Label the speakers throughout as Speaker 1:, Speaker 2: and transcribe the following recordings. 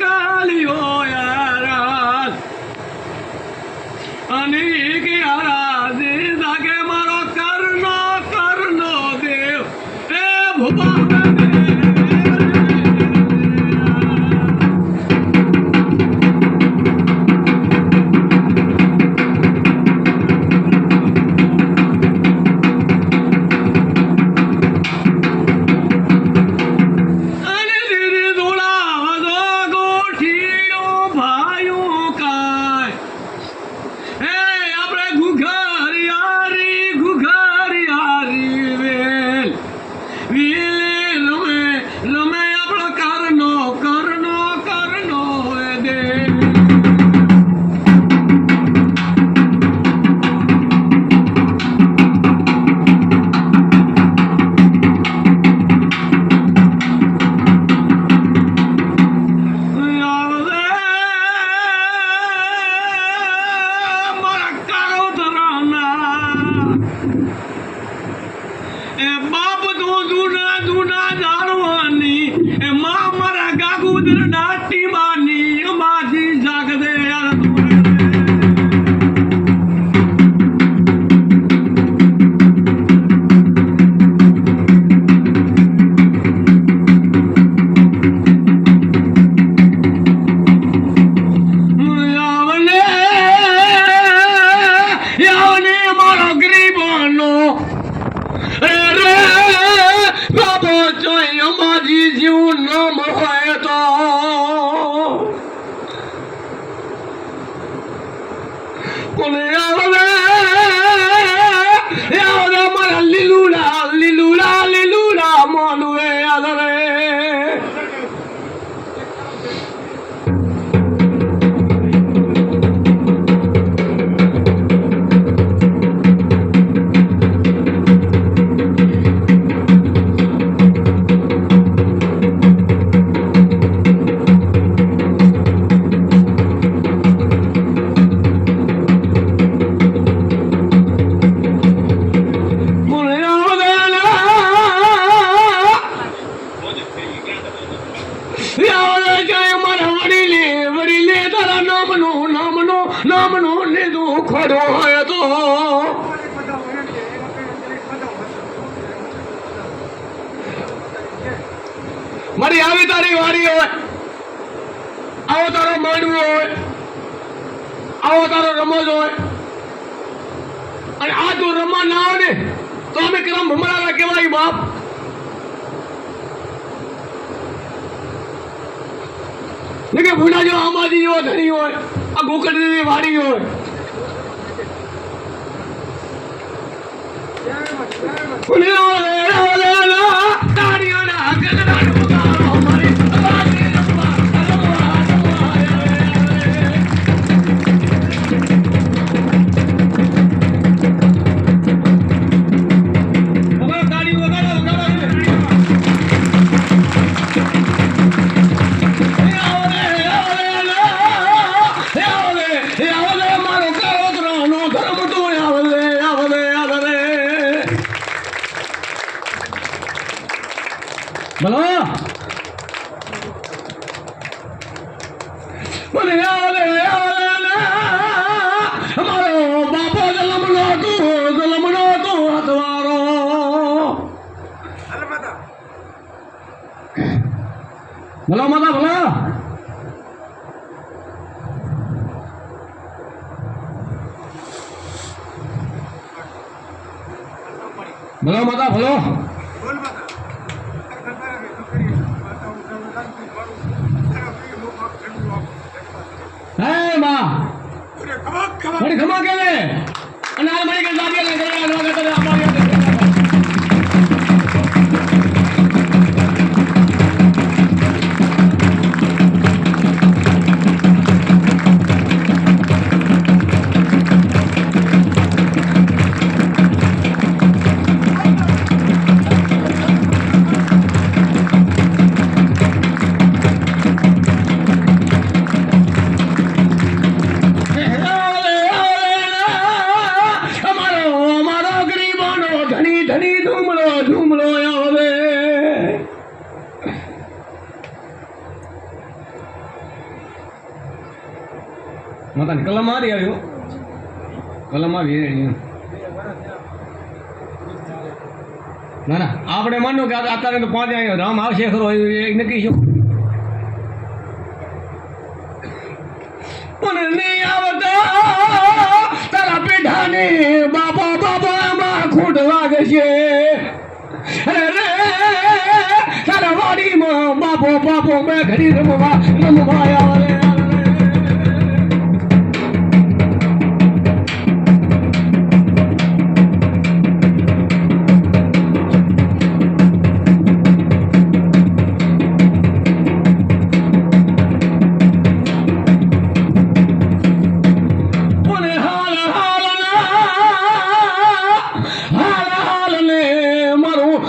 Speaker 1: કાલિયો યાર અને કે યાર જાગે મારો કરનો દેવ એ ભૂપા મારી આવી તારી વાડી હોય, આવો તારો માંડવો હોય, આવો તારો રમજ હોય, અને આ તું રમવા ના આવે ને તો અમે કેમ ભમરાના કહેવાય બાપ? કે ભૂડા જો આંબાજી જેવો ધણી હોય, આ ગોકળની વાડી હોય, બોલો બોલે અમારો બાપો જલમનો તો હતવારો બોલો માતા બોલો બોલો માતા બોલો ખમા કે અને આ મારી કે જાગે લે માતાની કલમ આવી આવ્યો કલમ આવી એમ. ના ના આપણે માનો કે અત્યારે તો 5 આવ્યો રામ આવશે ખરો એ નક્કી શું પણ નહીં આવતા તારા પેઢાને બાપા બાપામાં ખોટ લાગે છે રે તારા વાડીમાં બાપો બાપો બે ઘડી રમવા આવે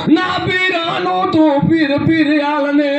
Speaker 1: ના પીરાનો તો પીર પીર આલને